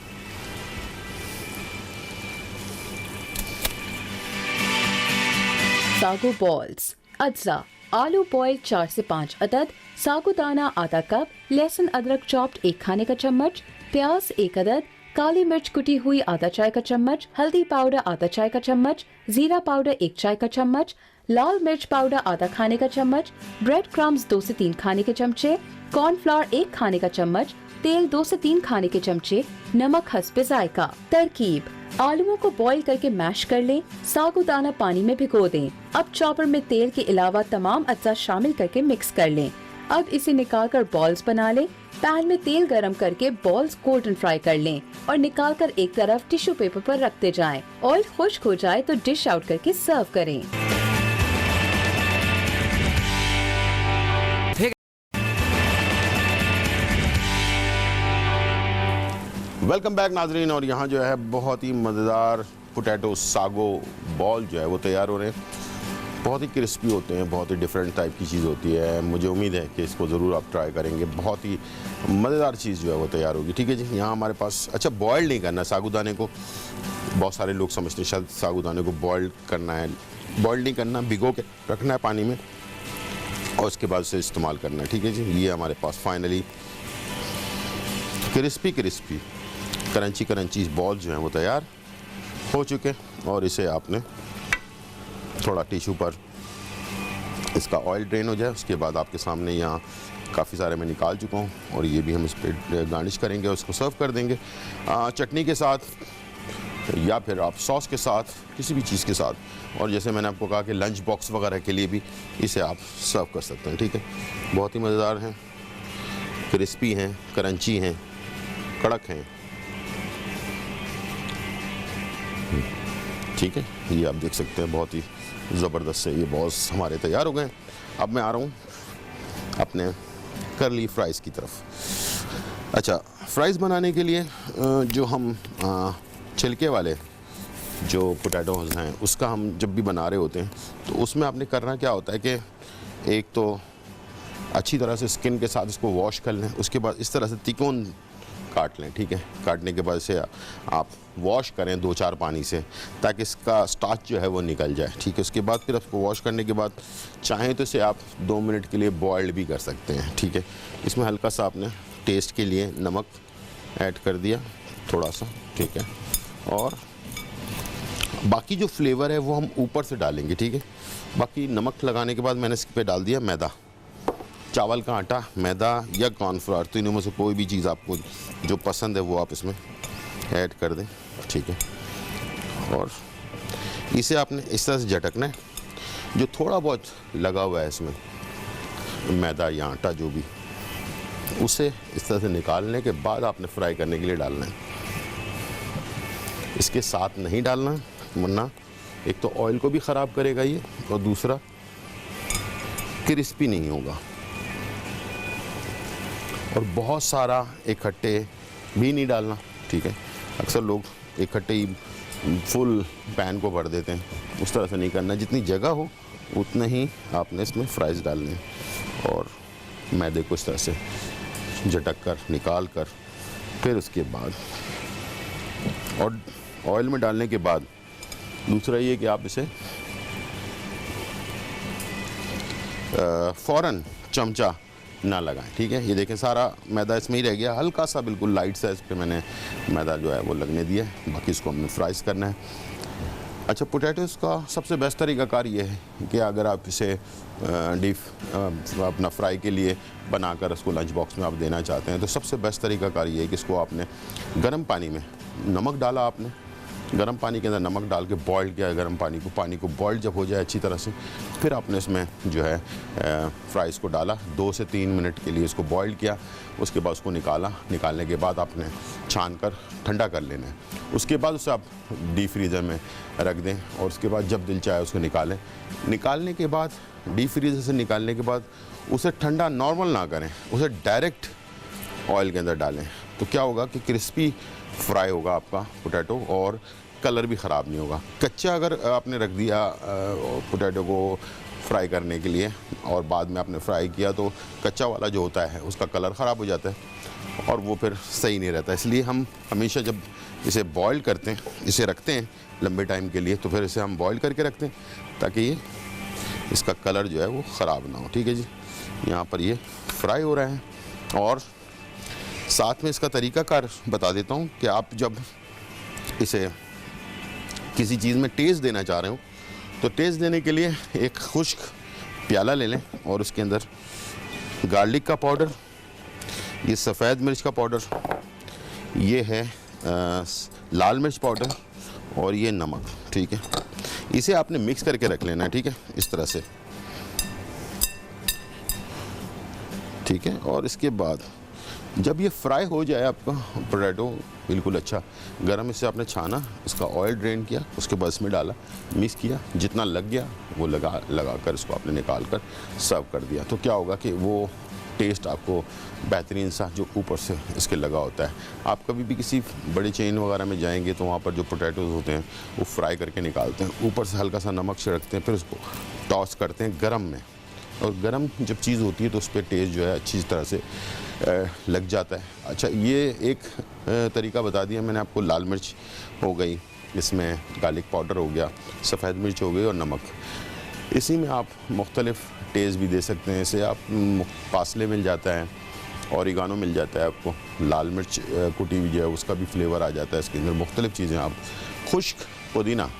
सागो बॉल्स, अज्जा, आलू बॉयल 4 से 5 अदद, सागुदाना आधा कप, लहसुन अदरक चॉप्ड 1 खाने का चम्मच, प्याज 1 अदद, काली मिर्च कुटी हुई आधा चाय का चम्मच, हल्दी पाउडर आधा चाय का चम्मच, जीरा पाउडर 1 चाय का चम्मच, लाल मिर्च पाउडर आधा खाने का चम्मच, ब्रेड क्रम्स 2 से 3 खाने के चमचे, कॉर्नफ्लोर 1 खाने का चम्मच, तेल 2 से 3 खाने के चमचे, नमक हस्बे जायका। तरकीब: आलूओं को बॉईल करके मैश कर लें, सागुदाना पानी में भिगो दें। अब चॉपर में तेल के अलावा तमाम अज्जा शामिल करके मिक्स कर लें। अब इसे निकालकर बॉल्स बना लें। पैन में तेल गरम करके बॉल्स गोल्डन फ्राई कर लें और निकालकर एक तरफ टिश्यू पेपर पर रखते जाएं। ऑयल खुश्क हो जाए तो डिश आउट करके सर्व करें। वेलकम बैक नाजरीन, और यहाँ जो है बहुत ही मज़ेदार पोटैटो सागो बॉल जो है वो तैयार हो रहे हैं। बहुत ही क्रिस्पी होते हैं, बहुत ही डिफरेंट टाइप की चीज़ होती है। मुझे उम्मीद है कि इसको ज़रूर आप ट्राई करेंगे, बहुत ही मज़ेदार चीज़ जो है वो तैयार होगी। ठीक है जी, यहाँ हमारे पास, अच्छा बॉयल नहीं करना सागुदाने को, बहुत सारे लोग समझते हैं शायद सागुदाने को बॉयल करना है। बॉयल नहीं करना, भिगो के रखना है पानी में और उसके बाद से इस्तेमाल करना है। ठीक है जी, ये हमारे पास फाइनली क्रिस्पी क्रंची बॉल जो हैं वो तैयार हो चुके, और इसे आपने थोड़ा टिश्यू पर इसका ऑयल ड्रेन हो जाए। उसके बाद आपके सामने यहाँ काफ़ी सारे मैं निकाल चुका हूँ, और ये भी हम इस पर गार्निश करेंगे और उसको सर्व कर देंगे चटनी के साथ या फिर आप सॉस के साथ, किसी भी चीज़ के साथ। और जैसे मैंने आपको कहा कि लंच बॉक्स वगैरह के लिए भी इसे आप सर्व कर सकते हैं। ठीक है, बहुत ही मज़ेदार हैं, क्रिस्पी हैं, क्रंची हैं, कड़क हैं। ठीक है, ये आप देख सकते हैं, बहुत ही ज़बरदस्त से ये बॉल्स हमारे तैयार हो गए। अब मैं आ रहा हूँ अपने करली फ्राइज़ की तरफ। अच्छा, फ्राइज़ बनाने के लिए जो हम छिलके वाले जो पोटैटोज़ हैं उसका हम जब भी बना रहे होते हैं तो उसमें आपने करना क्या होता है कि एक तो अच्छी तरह से स्किन के साथ इसको वॉश कर लें, उसके बाद इस तरह से तिकोन काट लें। ठीक है, काटने के बाद इसे आप वॉश करें 2-4 पानी से, ताकि इसका स्टार्च जो है वो निकल जाए। ठीक है, उसके बाद फिर आपको वॉश करने के बाद चाहें तो इसे आप 2 मिनट के लिए बॉइल्ड भी कर सकते हैं। ठीक है, इसमें हल्का सा आपने टेस्ट के लिए नमक ऐड कर दिया थोड़ा सा। ठीक है, और बाकी जो फ्लेवर है वो हम ऊपर से डालेंगे। ठीक है, बाकी नमक लगाने के बाद मैंने इस पर डाल दिया मैदा, चावल का आटा, मैदा या कॉर्नफ्लोर, तीनों में से कोई भी चीज़ आपको जो पसंद है वो आप इसमें ऐड कर दें। ठीक है, और इसे आपने इस तरह से झटकना है, जो थोड़ा बहुत लगा हुआ है इसमें मैदा या आटा जो भी, उसे इस तरह से निकालने के बाद आपने फ्राई करने के लिए डालना है। इसके साथ नहीं डालना, वरना एक तो ऑयल को भी ख़राब करेगा ये, और दूसरा क्रिस्पी नहीं होगा। और बहुत सारा इकट्ठे भी नहीं डालना। ठीक है, अक्सर लोग इकट्ठे ही फुल पैन को भर देते हैं, उस तरह से नहीं करना। जितनी जगह हो उतना ही आपने इसमें फ्राइज़ डालने हैं, और मैदे को इस तरह से झटक कर निकाल कर फिर उसके बाद, और ऑयल में डालने के बाद दूसरा ये कि आप इसे फ़ौरन चमचा ना लगाएं। ठीक है, ये देखें सारा मैदा इसमें ही रह गया, हल्का सा बिल्कुल लाइट सा इस पर मैंने मैदा जो है वो लगने दिया है। बाकी इसको हमने फ्राइज़ करना है। अच्छा, पोटैटोज़ का सबसे बेस्ट तरीक़ाकार ये है कि अगर आप इसे अपना फ्राई के लिए बनाकर उसको लंच बॉक्स में आप देना चाहते हैं, तो सबसे बेस्ट तरीक़ाकार ये है कि इसको आपने गर्म पानी में नमक डाला, आपने गर्म पानी के अंदर नमक डाल के बॉईल किया गर्म पानी को बॉईल जब हो जाए अच्छी तरह से, फिर आपने इसमें जो है फ्राइज़ को डाला, 2 से 3 मिनट के लिए इसको बॉईल किया, उसके बाद उसको निकालने के बाद आपने छान कर ठंडा कर लेना है। उसके बाद उसे आप डीप फ्रीज़र में रख दें और उसके बाद जब दिल चाहे उसको निकालने के बाद डीप फ्रीज़र से निकालने के बाद उसे ठंडा नॉर्मल ना करें, उसे डायरेक्ट ऑयल के अंदर डालें। तो क्या होगा कि क्रिस्पी फ्राई होगा आपका पोटैटो और कलर भी ख़राब नहीं होगा। कच्चा अगर आपने रख दिया पोटैटो को फ्राई करने के लिए और बाद में आपने फ्राई किया, तो कच्चा वाला जो होता है उसका कलर ख़राब हो जाता है और वो फिर सही नहीं रहता। इसलिए हम हमेशा जब इसे बॉईल करते हैं, इसे रखते हैं लंबे टाइम के लिए, तो फिर इसे हम बॉईल करके रखते हैं ताकि ये इसका कलर जो है वो ख़राब ना हो। ठीक है जी, यहाँ पर ये फ्राई हो रहा है। और साथ में इसका तरीक़ाकार बता देता हूँ कि आप जब इसे किसी चीज़ में टेस्ट देना चाह रहे हो, तो टेस्ट देने के लिए एक खुश्क प्याला ले लें और उसके अंदर गार्लिक का पाउडर, ये सफ़ेद मिर्च का पाउडर, ये है लाल मिर्च पाउडर और ये नमक। ठीक है, इसे आपने मिक्स करके रख लेना है। ठीक है, इस तरह से। ठीक है, और इसके बाद जब ये फ्राई हो जाए आपका पोटैटो बिल्कुल अच्छा गरम, इससे आपने छाना, इसका ऑयल ड्रेन किया, उसके बाद इसमें डाला, मिक्स किया, जितना लग गया वो लगा कर इसको आपने निकाल कर सर्व कर दिया। तो क्या होगा कि वो टेस्ट आपको बेहतरीन सा जो ऊपर से इसके लगा होता है। आप कभी भी किसी बड़ी चेन वगैरह में जाएंगे तो वहाँ पर जो पोटैटोज़ होते हैं वो फ्राई करके निकालते हैं, ऊपर से हल्का सा नमक छिड़कते हैं, फिर उसको टॉस करते हैं गरम में। और गरम जब चीज़ होती है तो उस पर टेस्ट जो है अच्छी तरह से लग जाता है। अच्छा, ये एक तरीका बता दिया मैंने आपको। लाल मिर्च हो गई, इसमें गार्लिक पाउडर हो गया, सफ़ेद मिर्च हो गई और नमक। इसी में आप मुख्तलिफ़ टेस्ट भी दे सकते हैं। इसे आप पासले मिल जाता है, ऑरिगानो मिल जाता है आपको, लाल मिर्च कुटी हुई जो है उसका भी फ्लेवर आ जाता है इसके अंदर। मुख्तलिफ़ चीज़ें आप, खुश्क पुदीना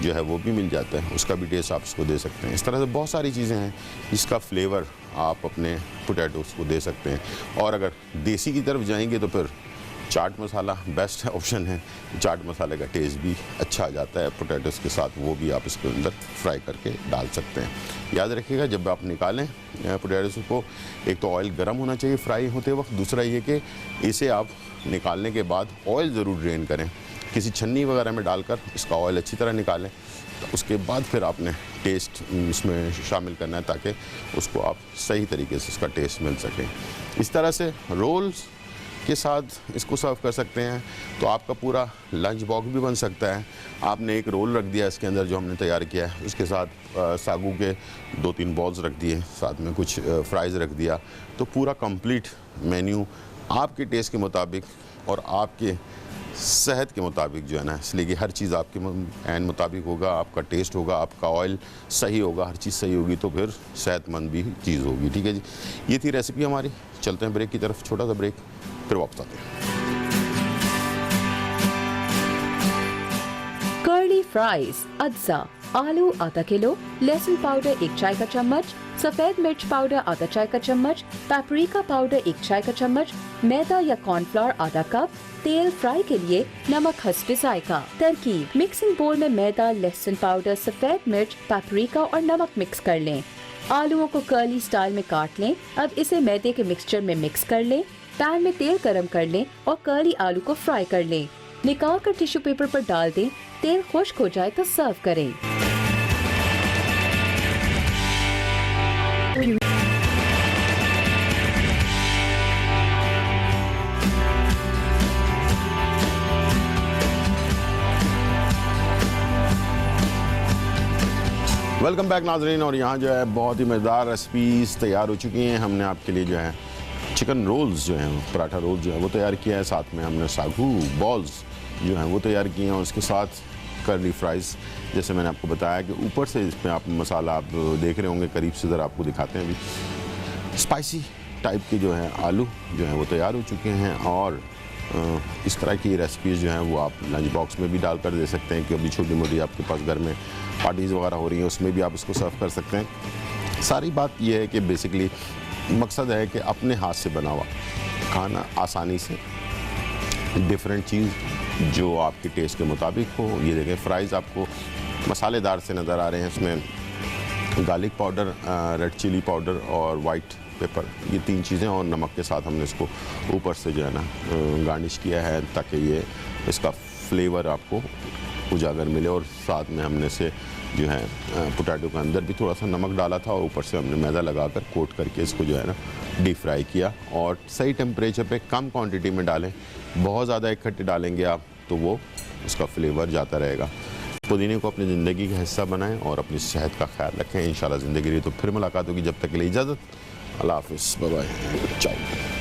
जो है वो भी मिल जाता है, उसका भी टेस्ट आप इसको दे सकते हैं। इस तरह से बहुत सारी चीज़ें हैं जिसका फ्लेवर आप अपने पोटैटोज़ को दे सकते हैं। और अगर देसी की तरफ जाएंगे तो फिर चाट मसाला बेस्ट ऑप्शन है। चाट मसाले का टेस्ट भी अच्छा आ जाता है पोटैटोज़ के साथ, वो भी आप इसके अंदर फ्राई करके डाल सकते हैं। याद रखिएगा जब आप निकालें पोटैटोज़ को, एक तो ऑयल गर्म होना चाहिए फ्राई होते वक्त, दूसरा ये कि इसे आप निकालने के बाद ऑयल ज़रूर ड्रेन करें, किसी छन्नी वगैरह में डालकर इसका ऑयल अच्छी तरह निकालें। तो उसके बाद फिर आपने टेस्ट इसमें शामिल करना है ताकि उसको आप सही तरीके से इसका टेस्ट मिल सके। इस तरह से रोल्स के साथ इसको सर्व कर सकते हैं, तो आपका पूरा लंच बॉक्स भी बन सकता है। आपने एक रोल रख दिया इसके अंदर जो हमने तैयार किया है, उसके साथ सागू के 2-3 बॉल्स रख दिए, साथ में कुछ फ्राइज़ रख दिया, तो पूरा कंप्लीट मेन्यू आपके टेस्ट के मुताबिक और आपके सेहत के मुताबिक जो है ना, इसलिए कि हर चीज़ आपके एन मुताबिक होगा, आपका टेस्ट होगा, आपका ऑयल सही होगा, हर चीज़ सही होगी तो फिर सेहतमंद भी चीज़ होगी। ठीक है जी, ये थी रेसिपी हमारी। चलते हैं ब्रेक की तरफ, छोटा सा ब्रेक, फिर वापस आते हैं। कर्ली फ्राइज अज्जा, आलू आधा किलो, लहसुन पाउडर 1 चाय का चम्मच, सफेद मिर्च पाउडर आधा चाय का चम्मच, पापरिका पाउडर 1 चाय का चम्मच, मैदा या कॉर्नफ्लोर आधा कप, तेल फ्राई के लिए नमक हस्बे जायका। तरकीब: मिक्सिंग बोल में मैदा, लहसुन पाउडर, सफेद मिर्च, पापरिका और नमक मिक्स कर लें। आलूओं को कर्ली स्टाइल में काट लें। अब इसे मैदे के मिक्सचर में मिक्स कर लें। पैन में तेल गरम कर लें और कर्ली आलू को फ्राई कर लें। निकाल कर टिश्यू पेपर पर डाल दें। तेल खुश्क हो जाए तो सर्व करें। वेलकम बैक नाजरीन। और यहाँ जो है बहुत ही मज़ेदार रेसिपीज़ तैयार हो चुकी हैं। हमने आपके लिए जो है चिकन रोल्स जो हैं, पराठा रोल जो है वो तैयार किया है, साथ में हमने सागू बॉल्स जो हैं वो तैयार किए हैं, और उसके साथ कर्ली फ्राइज़, जैसे मैंने आपको बताया कि ऊपर से इसमें आप मसाला आप देख रहे होंगे, करीब से ज़रा आपको दिखाते हैं अभी। स्पाइसी टाइप के जो है आलू जो हैं वो तैयार हो चुके हैं, और इस तरह की रेसिपीज़ जो हैं वो आप लंच बॉक्स में भी डाल कर दे सकते हैं, कि अभी छोटी मोटी आपके पास घर में पार्टीज़ वगैरह हो रही हैं उसमें भी आप इसको सर्व कर सकते हैं। सारी बात यह है कि बेसिकली मकसद है कि अपने हाथ से बना हुआ खाना आसानी से डिफरेंट चीज़ जो आपके टेस्ट के मुताबिक हो। ये देखें फ्राइज़ आपको मसालेदार से नज़र आ रहे हैं, इसमें garlic powder, red chilli powder और वाइट पेपर, ये 3 चीज़ें और नमक के साथ हमने इसको ऊपर से जो है ना गार्निश किया है ताकि ये इसका फ्लेवर आपको उजागर मिले। और साथ में हमने से जो है पोटैटो के अंदर भी थोड़ा सा नमक डाला था और ऊपर से हमने मैदा लगाकर कोट करके इसको जो है ना डीप फ्राई किया। और सही टेम्परेचर पे कम क्वांटिटी में डालें, बहुत ज़्यादा इकट्ठे डालेंगे आप तो वो उसका फ्लेवर जाता रहेगा। पुदीने को अपनी ज़िंदगी का हिस्सा बनाएं और अपनी सेहत का ख्याल रखें। इंशाल्लाह ज़िंदगी रही तो फिर मुलाकात होगी। जब तक के लिए इजाज़त, अल्लाह हाफ़िज़, बाय बाय, चाओ।